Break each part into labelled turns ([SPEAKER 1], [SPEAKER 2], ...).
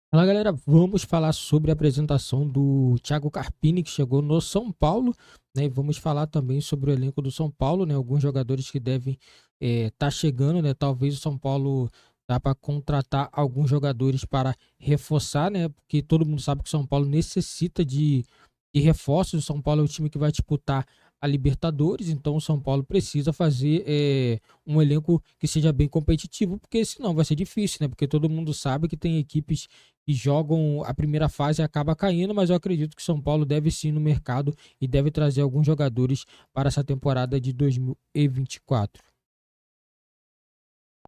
[SPEAKER 1] Fala galera, vamos falar sobre a apresentação do Thiago Carpini, que chegou no São Paulo, né? E vamos falar também sobre o elenco do São Paulo, né? Alguns jogadores que devem estar chegando, né? Talvez o São Paulo dá para contratar alguns jogadores para reforçar, né? Porque todo mundo sabe que o São Paulo necessita de reforços. O São Paulo é o time que vai disputar a Libertadores, então o São Paulo precisa fazer um elenco que seja bem competitivo, porque senão vai ser difícil, né? Porque todo mundo sabe que tem equipes que jogam a primeira fase e acaba caindo, mas eu acredito que São Paulo deve sim no mercado e deve trazer alguns jogadores para essa temporada de 2024.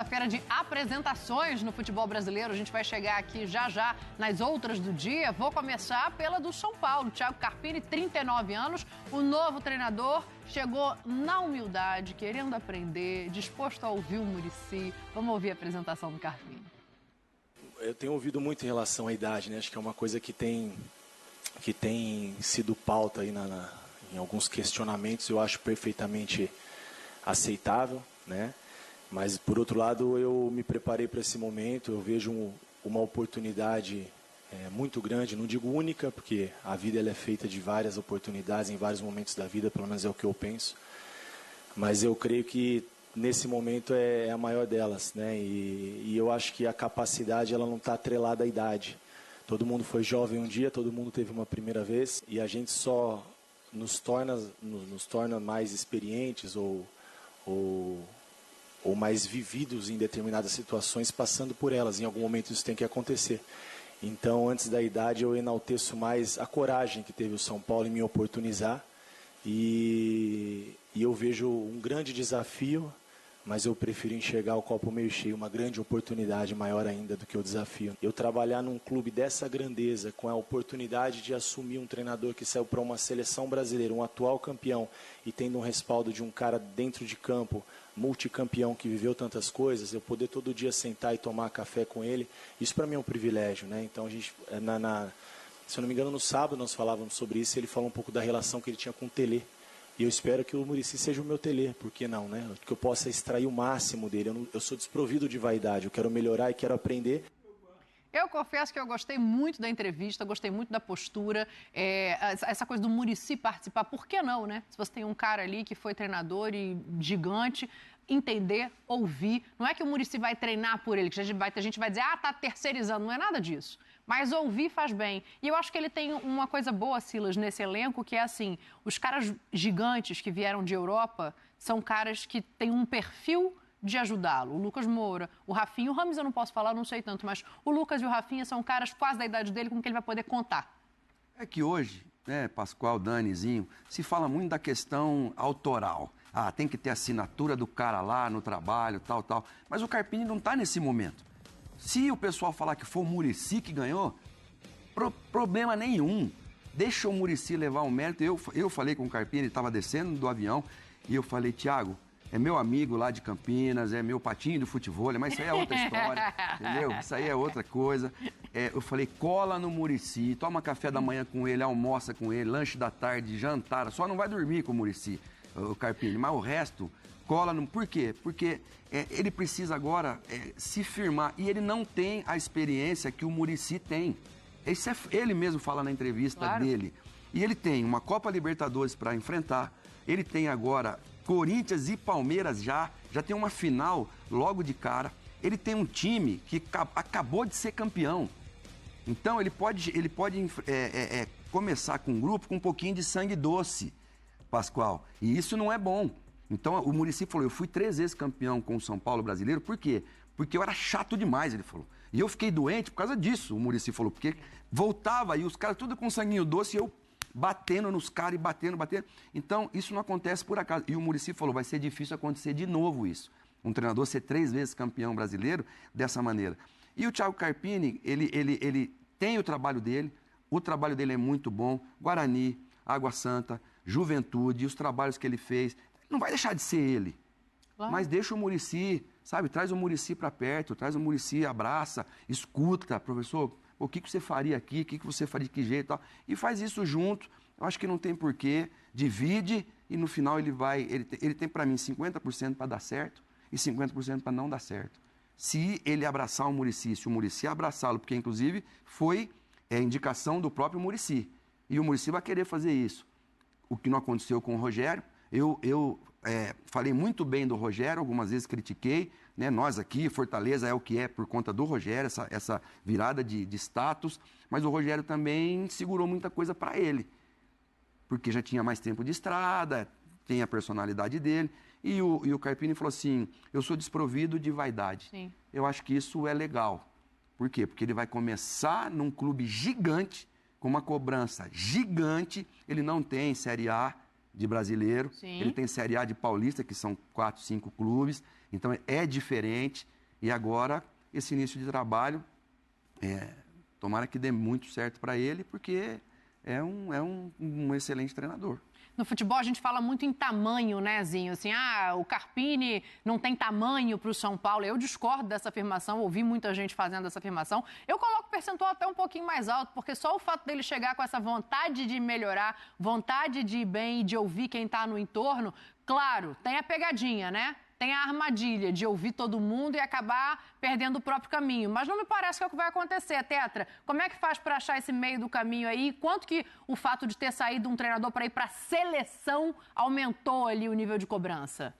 [SPEAKER 2] Feira de apresentações no futebol brasileiro. A gente vai chegar aqui já já nas outras do dia. Vou começar pela do São Paulo. Thiago Carpini, 39 anos, o novo treinador, chegou na humildade, querendo aprender, disposto a ouvir o Muricy. Vamos ouvir a apresentação do Carpini.
[SPEAKER 3] Eu tenho ouvido muito em relação à idade, né? Acho que é uma coisa que tem sido pauta aí em alguns questionamentos. Eu acho perfeitamente aceitável, né? Mas, por outro lado, eu me preparei para esse momento. Eu vejo uma oportunidade muito grande, não digo única, porque a vida ela é feita de várias oportunidades em vários momentos da vida, pelo menos é o que eu penso. Mas eu creio que nesse momento é a maior delas, né? E eu acho que a capacidade ela não está atrelada à idade. Todo mundo foi jovem um dia, todo mundo teve uma primeira vez e a gente só nos torna mais experientes ou, ou mais vividos em determinadas situações, passando por elas. Em algum momento isso tem que acontecer. Então, antes da idade, eu enalteço mais a coragem que teve o São Paulo em me oportunizar. E eu vejo um grande desafio, mas eu prefiro enxergar o copo meio cheio, uma grande oportunidade maior ainda do que o desafio. Eu trabalhar num clube dessa grandeza, com a oportunidade de assumir um treinador que saiu para uma seleção brasileira, um atual campeão, e tendo um respaldo de um cara dentro de campo, multicampeão que viveu tantas coisas, eu poder todo dia sentar e tomar café com ele, isso para mim é um privilégio, né? Então a gente, se eu não me engano, no sábado nós falávamos sobre isso, e ele falou um pouco da relação que ele tinha com o Tele. E eu espero que o Muricy seja o meu Tele, por que não, né? Que eu possa extrair o máximo dele. Eu sou desprovido de vaidade, eu quero melhorar e quero aprender.
[SPEAKER 2] Eu confesso que eu gostei muito da entrevista, gostei muito da postura, essa coisa do Muricy participar, por que não, né? Se você tem um cara ali que foi treinador e gigante, entender, ouvir. Não é que o Muricy vai treinar por ele, que a gente vai dizer, tá terceirizando, não é nada disso. Mas ouvir faz bem. E eu acho que ele tem uma coisa boa, Silas, nesse elenco, que é assim, os caras gigantes que vieram de Europa são caras que têm um perfil de ajudá-lo. O Lucas Moura, o Rafinha, o Rames eu não posso falar, não sei tanto, mas o Lucas e o Rafinha são caras quase da idade dele com quem ele vai poder contar.
[SPEAKER 4] É que hoje, né, Pascoal, Danizinho, se fala muito da questão autoral. Tem que ter assinatura do cara lá no trabalho, tal, tal. Mas o Carpini não está nesse momento. Se o pessoal falar que foi o Muricy que ganhou, problema nenhum. Deixa o Muricy levar o mérito. Eu falei com o Carpini, ele estava descendo do avião, e eu falei, Thiago, é meu amigo lá de Campinas, é meu patinho do futebol, mas isso aí é outra história, entendeu? Isso aí é outra coisa. Eu falei, cola no Muricy, toma café da manhã com ele, almoça com ele, lanche da tarde, jantar, só não vai dormir com o Muricy, o Carpini, mas o resto, cola no... Por quê? Porque ele precisa agora se firmar, e ele não tem a experiência que o Muricy tem. Ele mesmo fala na entrevista dele. E ele tem uma Copa Libertadores para enfrentar, ele tem agora Corinthians e Palmeiras já tem uma final logo de cara. Ele tem um time que acabou de ser campeão. Então ele pode começar com um grupo com um pouquinho de sangue doce, Pascoal. E isso não é bom. Então o Muricy falou, eu fui 3 vezes campeão com o São Paulo brasileiro, por quê? Porque eu era chato demais, ele falou. E eu fiquei doente por causa disso, o Muricy falou, porque voltava e os caras tudo com sanguinho doce e eu batendo nos caras e batendo. Então, isso não acontece por acaso. E o Muricy falou, vai ser difícil acontecer de novo isso. Um treinador ser 3 vezes campeão brasileiro dessa maneira. E o Thiago Carpini, ele tem o trabalho dele é muito bom. Guarani, Água Santa, Juventude, os trabalhos que ele fez. Não vai deixar de ser ele. Claro. Mas deixa o Muricy, sabe? Traz o Muricy para perto, traz o Muricy, abraça, escuta, professor, o que você faria aqui, o que você faria de que jeito e tal. E faz isso junto, eu acho que não tem porquê, divide e no final ele tem para mim 50% para dar certo e 50% para não dar certo. se ele abraçar o Muricy, se o Muricy abraçá-lo, porque inclusive foi indicação do próprio Muricy. E o Muricy vai querer fazer isso. O que não aconteceu com o Rogério, eu falei muito bem do Rogério, algumas vezes critiquei, né? Nós aqui, Fortaleza é o que é por conta do Rogério, essa virada de status, mas o Rogério também segurou muita coisa para ele, porque já tinha mais tempo de estrada, tem a personalidade dele, e o Carpini falou assim, eu sou desprovido de vaidade.
[SPEAKER 2] Sim.
[SPEAKER 4] Eu acho que isso é legal. Por quê? Porque ele vai começar num clube gigante, com uma cobrança gigante, ele não tem Série A de brasileiro,
[SPEAKER 2] Sim.
[SPEAKER 4] ele tem Série A de paulista, que são 4, 5 clubes, então é diferente, e agora esse início de trabalho, tomara que dê muito certo para ele, porque é um excelente treinador.
[SPEAKER 2] No futebol a gente fala muito em tamanho, né, Zinho? Assim, o Carpini não tem tamanho para o São Paulo. Eu discordo dessa afirmação, ouvi muita gente fazendo essa afirmação. Eu coloco o percentual até um pouquinho mais alto, porque só o fato dele chegar com essa vontade de melhorar, vontade de ir bem e de ouvir quem está no entorno, claro, tem a pegadinha, né? Tem a armadilha de ouvir todo mundo e acabar perdendo o próprio caminho. Mas não me parece que é o que vai acontecer. Tetra, como é que faz para achar esse meio do caminho aí? Quanto que o fato de ter saído um treinador para ir para a seleção aumentou ali o nível de cobrança?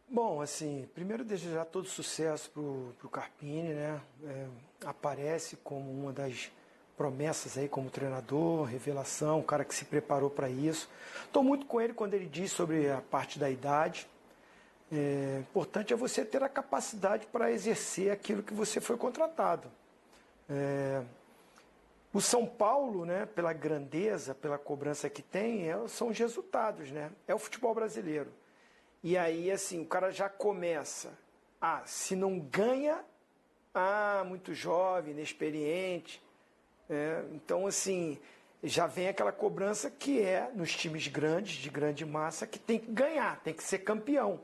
[SPEAKER 5] Bom, assim, primeiro desejar todo sucesso pro Carpini, né? Aparece como uma das promessas aí como treinador, revelação, um cara que se preparou para isso. Estou muito com ele quando ele diz sobre a parte da idade. Importante é você ter a capacidade para exercer aquilo que você foi contratado. O São Paulo, né, pela grandeza, pela cobrança que tem, são os resultados, né? É o futebol brasileiro. E aí, assim, o cara já começa. Se não ganha, muito jovem, inexperiente. Então, assim, já vem aquela cobrança que nos times grandes, de grande massa, que tem que ganhar, tem que ser campeão.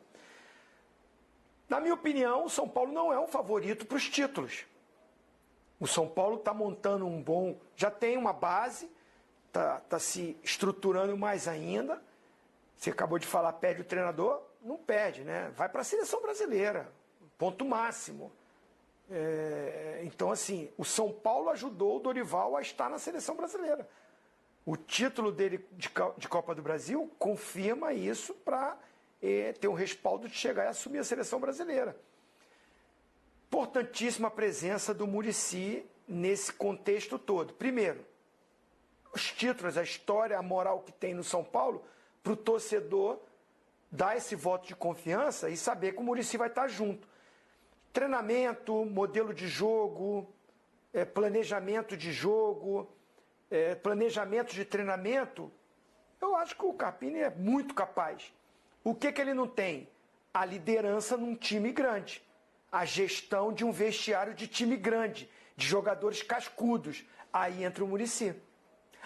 [SPEAKER 5] Na minha opinião, o São Paulo não é um favorito para os títulos. O São Paulo está montando já tem uma base, está se estruturando mais ainda. Você acabou de falar, perde o treinador? Não perde, né? Vai para a seleção brasileira, ponto máximo. Então, assim, o São Paulo ajudou o Dorival a estar na seleção brasileira. O título dele de Copa do Brasil confirma isso para ter um respaldo de chegar e assumir a seleção brasileira. Importantíssima a presença do Muricy nesse contexto todo. Primeiro, os títulos, a história, a moral que tem no São Paulo, para o torcedor dar esse voto de confiança e saber que o Muricy vai estar junto. Treinamento, modelo de jogo, planejamento de jogo, planejamento de treinamento, eu acho que o Carpini é muito capaz. O que ele não tem? A liderança num time grande, a gestão de um vestiário de time grande, de jogadores cascudos. Aí entra o Muricy.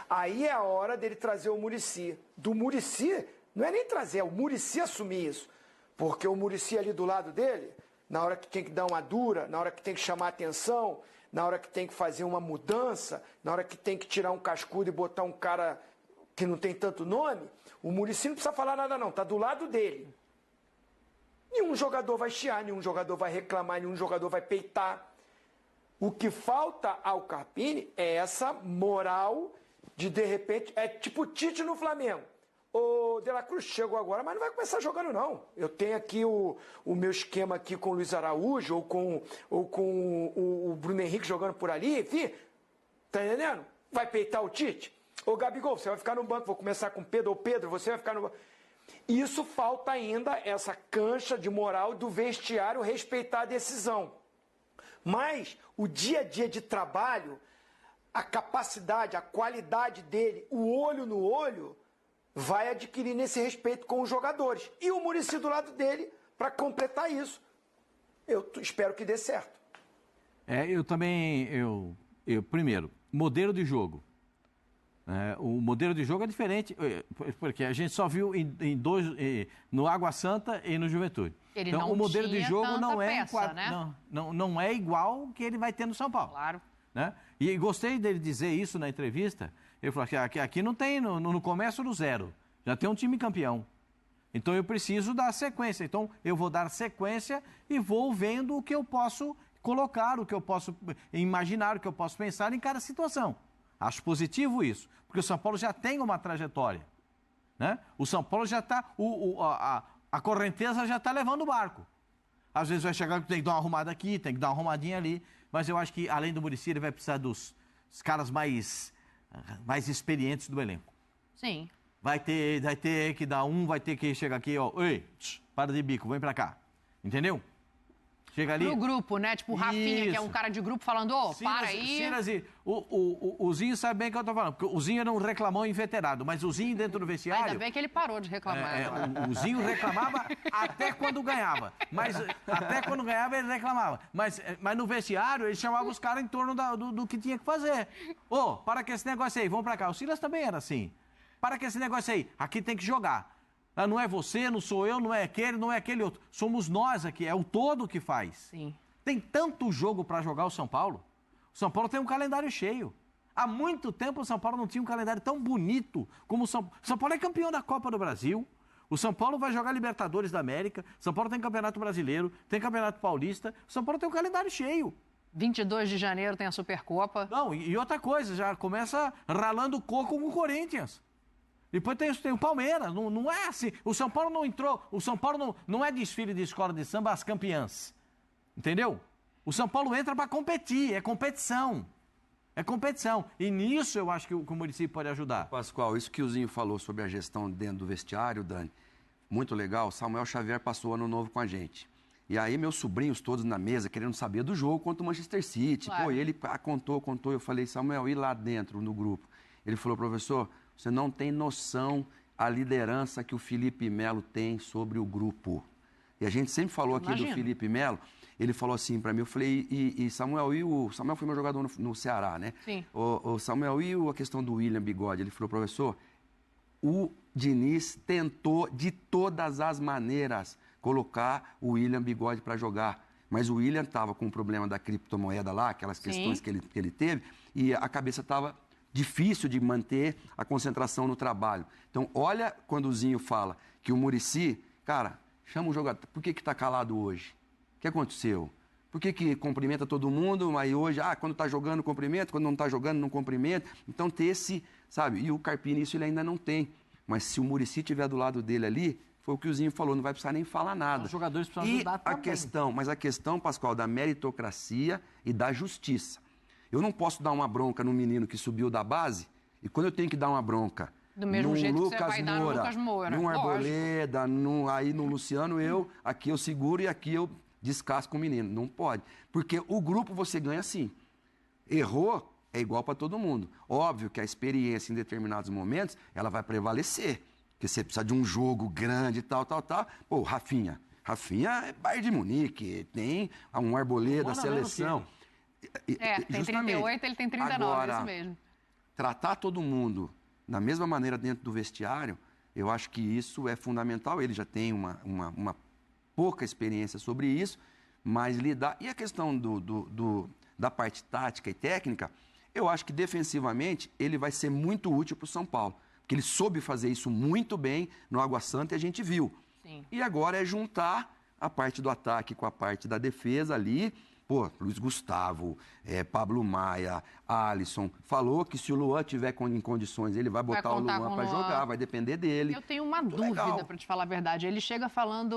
[SPEAKER 5] Aí é a hora dele trazer o Muricy. Do Muricy, não é nem trazer, é o Muricy assumir isso. Porque o Muricy ali do lado dele, na hora que tem que dar uma dura, na hora que tem que chamar atenção, na hora que tem que fazer uma mudança, na hora que tem que tirar um cascudo e botar um cara que não tem tanto nome, o Muricy não precisa falar nada não, tá do lado dele. Nenhum jogador vai chiar, nenhum jogador vai reclamar, nenhum jogador vai peitar. O que falta ao Carpini é essa moral de repente, é tipo o Tite no Flamengo. O De La Cruz chegou agora, mas não vai começar jogando, não. Eu tenho aqui o meu esquema aqui com o Luiz Araújo ou com o Bruno Henrique jogando por ali, enfim. Tá entendendo? Vai peitar o Tite? Ô, Gabigol, você vai ficar no banco, vou começar com o Pedro, ou Pedro, você vai ficar no banco. Isso falta ainda, essa cancha de moral do vestiário respeitar a decisão. Mas o dia a dia de trabalho, a capacidade, a qualidade dele, o olho no olho, vai adquirir nesse respeito com os jogadores. E o Muricy do lado dele para completar isso. Eu espero que dê certo.
[SPEAKER 6] Eu também, primeiro, modelo de jogo. O modelo de jogo é diferente, porque a gente só viu no Água Santa e no Juventude. Então, o modelo de jogo não é igual que ele vai ter no São Paulo.
[SPEAKER 2] Claro.
[SPEAKER 6] Né? E gostei dele dizer isso na entrevista. Ele falou que aqui não tem, no começo do zero. Já tem um time campeão. Então eu preciso dar sequência. Então eu vou dar sequência e vou vendo o que eu posso colocar, o que eu posso imaginar, o que eu posso pensar em cada situação. Acho positivo isso, porque o São Paulo já tem uma trajetória, né? O São Paulo já está, a correnteza já está levando o barco. Às vezes vai chegar, tem que dar uma arrumada aqui, tem que dar uma arrumadinha ali, mas eu acho que além do Muricy, ele vai precisar dos caras mais experientes do elenco.
[SPEAKER 2] Sim.
[SPEAKER 6] Vai ter que dar vai ter que chegar aqui, ó, ei, para de bico, vem pra cá. Entendeu? Chega ali.
[SPEAKER 2] Pro grupo, né? Tipo o Rafinha, que é um cara de grupo, falando, ô, para aí.
[SPEAKER 6] O Zinho sabe bem o que eu tô falando, porque o Zinho era um reclamão inveterado, mas o Zinho dentro do vestiário...
[SPEAKER 2] Ainda bem que ele parou de reclamar.
[SPEAKER 6] O Zinho reclamava até quando ganhava. Até quando ganhava ele reclamava. Mas no vestiário ele chamava os caras em torno do que tinha que fazer. Ô, para com esse negócio aí, vamos pra cá. O Silas também era assim. Para com esse negócio aí, aqui tem que jogar. Não é você, não sou eu, não é aquele outro. Somos nós aqui, é o todo que faz.
[SPEAKER 2] Sim.
[SPEAKER 6] Tem tanto jogo para jogar o São Paulo. O São Paulo tem um calendário cheio. Há muito tempo o São Paulo não tinha um calendário tão bonito como o São Paulo. O São Paulo é campeão da Copa do Brasil. O São Paulo vai jogar Libertadores da América. O São Paulo tem Campeonato Brasileiro, tem Campeonato Paulista. O São Paulo tem um calendário cheio.
[SPEAKER 2] 22 de janeiro tem a Supercopa.
[SPEAKER 6] Não, e outra coisa, já começa ralando coco com o Corinthians. Depois tem o Palmeiras, não é assim. O São Paulo não entrou, o São Paulo não é desfile de escola de samba as campeãs. Entendeu? O São Paulo entra para competir, é competição. É competição. E nisso eu acho que o Muricy pode ajudar.
[SPEAKER 4] Pascoal, isso que o Zinho falou sobre a gestão dentro do vestiário, Dani, muito legal. Samuel Xavier passou ano novo com a gente. E aí meus sobrinhos todos na mesa querendo saber do jogo contra o Manchester City.
[SPEAKER 2] Claro.
[SPEAKER 4] Pô, ele contou. Eu falei, Samuel, e lá dentro no grupo? Ele falou, professor... Você não tem noção a liderança que o Felipe Melo tem sobre o grupo. E a gente sempre falou aqui do Felipe Melo, ele falou assim para mim, eu falei, e Samuel, Samuel foi meu jogador no Ceará, né?
[SPEAKER 2] Sim.
[SPEAKER 4] O Samuel, a questão do William Bigode? Ele falou, professor, o Diniz tentou de todas as maneiras colocar o William Bigode para jogar. Mas o William estava com o problema da criptomoeda lá, aquelas questões que ele teve, e a cabeça estava... difícil de manter a concentração no trabalho. Então, olha quando o Zinho fala que o Muricy, cara, chama o jogador, por que está calado hoje? O que aconteceu? Por que cumprimenta todo mundo, mas hoje, quando está jogando, cumprimenta, quando não está jogando, não cumprimenta. Então, ter esse, sabe, e o Carpini isso ele ainda não tem. Mas se o Muricy estiver do lado dele ali, foi o que o Zinho falou, não vai precisar nem falar nada.
[SPEAKER 6] Os jogadores precisam ajudar também.
[SPEAKER 4] A questão, Pascoal, da meritocracia e da justiça. Eu não posso dar uma bronca no menino que subiu da base e quando eu tenho que dar uma bronca
[SPEAKER 2] do mesmo jeito
[SPEAKER 4] Lucas
[SPEAKER 2] que você vai dar no Lucas Moura,
[SPEAKER 4] num Arboleda, aí no Luciano, aqui eu seguro e aqui eu descasco o menino. Não pode. Porque o grupo você ganha sim. Errou, é igual para todo mundo. Óbvio que a experiência em determinados momentos, ela vai prevalecer. Porque você precisa de um jogo grande e tal. Pô, Rafinha é Bayern de Munique, tem um Arboleda, a seleção.
[SPEAKER 2] Tem 38, ele tem 39, agora, é isso mesmo.
[SPEAKER 4] Tratar todo mundo da mesma maneira dentro do vestiário, eu acho que isso é fundamental. Ele já tem uma pouca experiência sobre isso, mas lidar... E a questão da parte tática e técnica, eu acho que defensivamente ele vai ser muito útil para o São Paulo, porque ele soube fazer isso muito bem no Água Santa e a gente viu.
[SPEAKER 2] Sim.
[SPEAKER 4] E agora é juntar a parte do ataque com a parte da defesa ali. Pô, Luiz Gustavo, Pablo Maia, Alisson, falou que se o Luan tiver em condições, ele vai botar o Luan para jogar, vai depender dele.
[SPEAKER 2] Eu tenho uma dúvida, para te falar a verdade. Ele chega falando,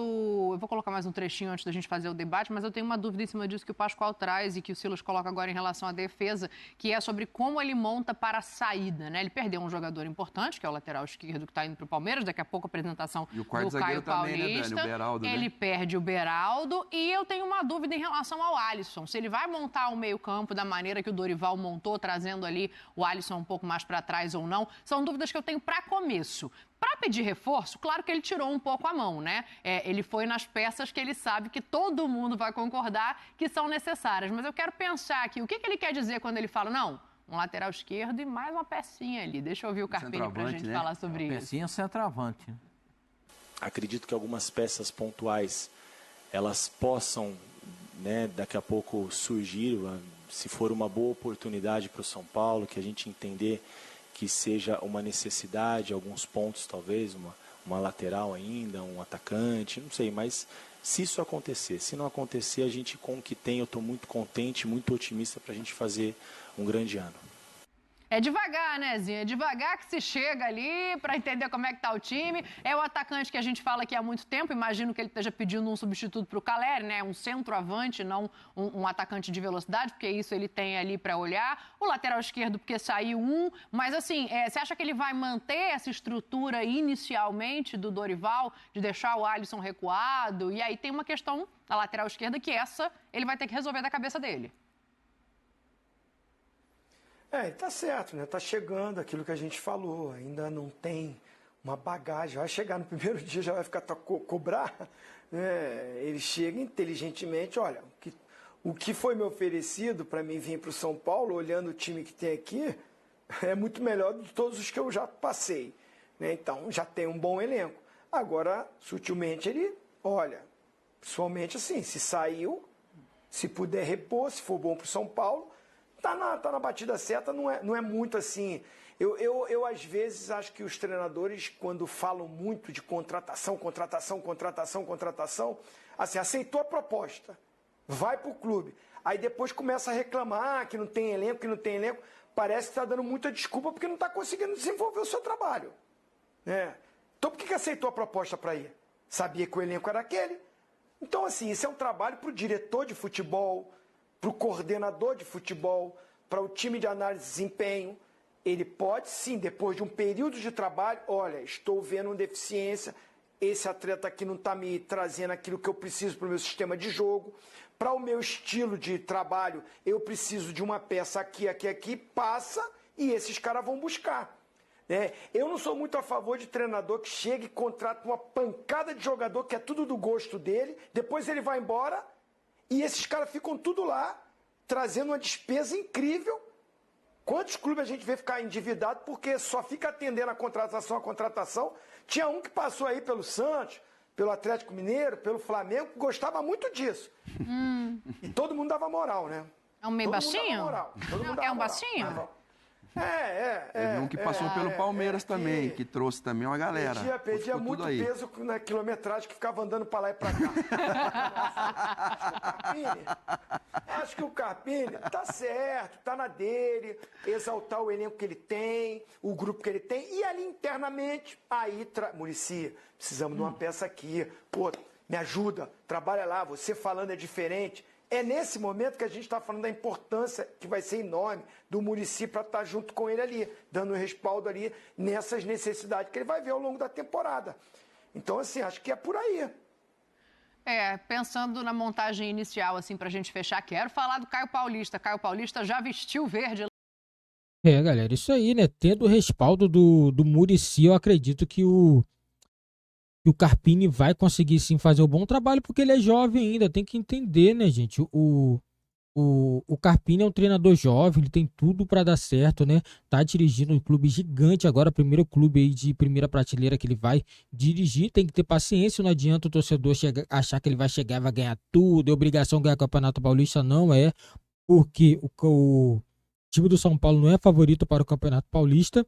[SPEAKER 2] eu vou colocar mais um trechinho antes da gente fazer o debate, mas eu tenho uma dúvida em cima disso que o Pascoal traz e que o Silas coloca agora em relação à defesa, que é sobre como ele monta para a saída, né? Ele perdeu um jogador importante, que é o lateral esquerdo que está indo para o Palmeiras, daqui a pouco a apresentação
[SPEAKER 4] do Caio Paulista. Né, Dani? O Beraldo,
[SPEAKER 2] ele perde o Beraldo e eu tenho uma dúvida em relação ao Alisson. Se ele vai montar o meio-campo da maneira que o Dorival montou, trazendo ali o Alisson um pouco mais para trás ou não, são dúvidas que eu tenho para começo. Para pedir reforço, claro que ele tirou um pouco a mão, né? Ele foi nas peças que ele sabe que todo mundo vai concordar que são necessárias. Mas eu quero pensar aqui, o que ele quer dizer quando ele fala, não, um lateral esquerdo e mais uma pecinha ali. Deixa eu ouvir o Carpini para a gente falar sobre isso.
[SPEAKER 6] Pecinha centroavante.
[SPEAKER 3] Acredito que algumas peças pontuais, elas possam... né, daqui a pouco surgir, se for uma boa oportunidade para o São Paulo, que a gente entender que seja uma necessidade, alguns pontos talvez, uma lateral ainda, um atacante, não sei, mas se isso acontecer, se não acontecer, a gente com o que tem, eu estou muito contente, muito otimista para a gente fazer um grande ano.
[SPEAKER 2] É devagar, né, Zinho? É devagar que se chega ali para entender como é que tá o time. É o atacante que a gente fala aqui há muito tempo. Imagino que ele esteja pedindo um substituto para o Caleri, né? Um centroavante, não um atacante de velocidade, porque isso ele tem ali para olhar. O lateral esquerdo, porque saiu um. Mas, assim, você acha que ele vai manter essa estrutura inicialmente do Dorival, de deixar o Alisson recuado? E aí tem uma questão da lateral esquerda que essa ele vai ter que resolver da cabeça dele.
[SPEAKER 5] Tá certo, né? Tá chegando aquilo que a gente falou, ainda não tem uma bagagem, vai chegar no primeiro dia, já vai ficar cobrar, né? Ele chega inteligentemente, olha, o que foi me oferecido para mim vir para o São Paulo, olhando o time que tem aqui, é muito melhor de todos os que eu já passei, né? Então, já tem um bom elenco. Agora, sutilmente, ele, olha, principalmente assim, se saiu, se puder repor, se for bom para o São Paulo, tá na batida certa, não é muito assim. Eu às vezes acho que os treinadores, quando falam muito de contratação, assim, aceitou a proposta, vai pro clube, aí depois começa a reclamar que não tem elenco, parece que está dando muita desculpa porque não está conseguindo desenvolver o seu trabalho, né? Então por que aceitou a proposta para ir? Sabia que o elenco era aquele. Então, assim, isso é um trabalho para o diretor de futebol, para o coordenador de futebol, para o time de análise de desempenho. Ele pode sim, depois de um período de trabalho, olha, estou vendo uma deficiência, esse atleta aqui não está me trazendo aquilo que eu preciso para o meu sistema de jogo, para o meu estilo de trabalho, eu preciso de uma peça aqui, passa e esses caras vão buscar. Eu não sou muito a favor de treinador que chega e contrata uma pancada de jogador que é tudo do gosto dele, depois ele vai embora e esses caras ficam tudo lá, trazendo uma despesa incrível. Quantos clubes a gente vê ficar endividado porque só fica atendendo a contratação? Tinha um que passou aí pelo Santos, pelo Atlético Mineiro, pelo Flamengo, que gostava muito disso. E todo mundo dava moral, né?
[SPEAKER 2] É um meio baixinho? É um baixinho?
[SPEAKER 4] Teve um que passou pelo Palmeiras também, que trouxe também uma galera.
[SPEAKER 5] Perdia muito peso na quilometragem, que ficava andando para lá e para cá. Acho que o Carpini tá certo, tá na dele, exaltar o elenco que ele tem, o grupo que ele tem, e ali internamente, Muricy, precisamos de uma peça aqui, pô, me ajuda, trabalha lá, você falando é diferente. É nesse momento que a gente está falando da importância, que vai ser enorme, do Muricy para estar junto com ele ali, dando respaldo ali nessas necessidades que ele vai ver ao longo da temporada. Então, assim, acho que é por aí.
[SPEAKER 2] Pensando na montagem inicial, assim, para a gente fechar, quero falar do Caio Paulista. Caio Paulista já vestiu verde.
[SPEAKER 1] Galera, isso aí, né? Tendo o respaldo do Muricy, eu acredito que o Carpini vai conseguir sim fazer um bom trabalho, porque ele é jovem ainda, tem que entender, né, gente? O Carpini é um treinador jovem, ele tem tudo para dar certo, né? Tá dirigindo um clube gigante agora, primeiro clube aí de primeira prateleira que ele vai dirigir, tem que ter paciência, não adianta o torcedor achar que ele vai chegar e vai ganhar tudo, é obrigação ganhar o Campeonato Paulista, não é, porque o time do São Paulo não é favorito para o Campeonato Paulista.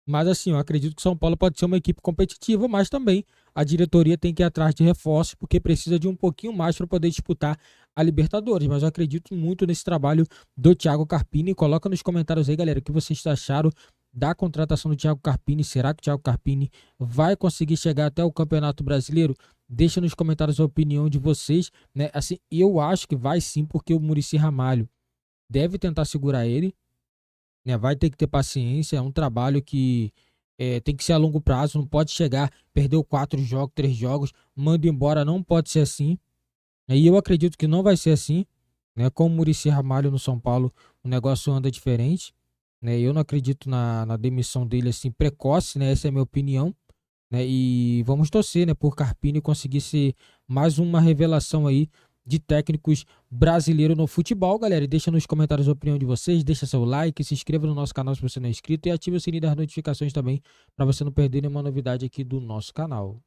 [SPEAKER 1] Mas assim, eu acredito que o São Paulo pode ser uma equipe competitiva, mas também a diretoria tem que ir atrás de reforços, porque precisa de um pouquinho mais para poder disputar a Libertadores. Mas eu acredito muito nesse trabalho do Thiago Carpini. Coloca nos comentários aí, galera, o que vocês acharam da contratação do Thiago Carpini. Será que o Thiago Carpini vai conseguir chegar até o Campeonato Brasileiro? Deixa nos comentários a opinião de vocês, né? Assim, eu acho que vai sim, porque o Muricy Ramalho deve tentar segurar ele, né? Vai ter que ter paciência, é um trabalho que tem que ser a longo prazo, não pode chegar, perdeu 4 jogos, 3 jogos, manda embora, não pode ser assim. E eu acredito que não vai ser assim, né? Com o Muricy Ramalho no São Paulo, o negócio anda diferente, né? Eu não acredito na demissão dele assim precoce, né? Essa é a minha opinião, né? E vamos torcer, né, por Carpini conseguir ser mais uma revelação aí de técnicos brasileiros no futebol, galera. E deixa nos comentários a opinião de vocês, deixa seu like, se inscreva no nosso canal se você não é inscrito e ative o sininho das notificações também para você não perder nenhuma novidade aqui do nosso canal.